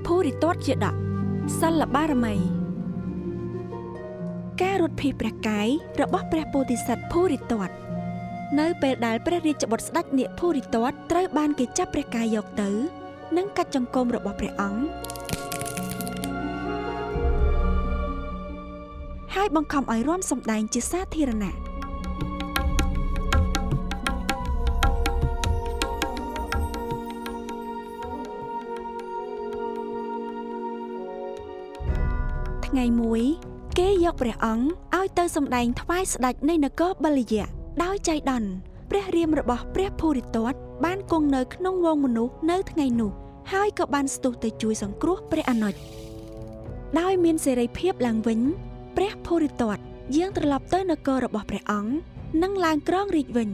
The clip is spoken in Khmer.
ភូរិទត្តជាដកសិលបារមីការរត់ភៀសព្រះកាយរបស់ព្រះពោធិសត្វភូរិទត្តនៅពេលដែលព្រះរាជបុត្រស្ដេចនាគភូរិទត្តត្រូវបានគេចាប់ព្រះកាយយកទៅនិងកាត់ចង្កូមរបស់ព្រះអង្គហើយបង្ខំឲ្យរាំសម្ដែងជាសាធារណៈថ្ងៃមួយគេយកព្រះអង្គឲ្យទៅសម្ដែងថ្វាយស្ដេចនៃនគរបលយៈដោយចៃដន្យព្រះរាមរបស់ព្រះភូរិទត្តបានគង់នៅក្នុងវងមនុស្សនៅថ្ងៃនោះហើយក៏បានស្ទុះទៅជួយសង្គ្រោះព្រះអនុជដោយមានសេរីភាពឡើងវិញព្រះភូរិទត្តយាងត្រឡប់ទៅនគររបស់ព្រះអង្គនិងឡើងគ្រងរាជ្យវិញ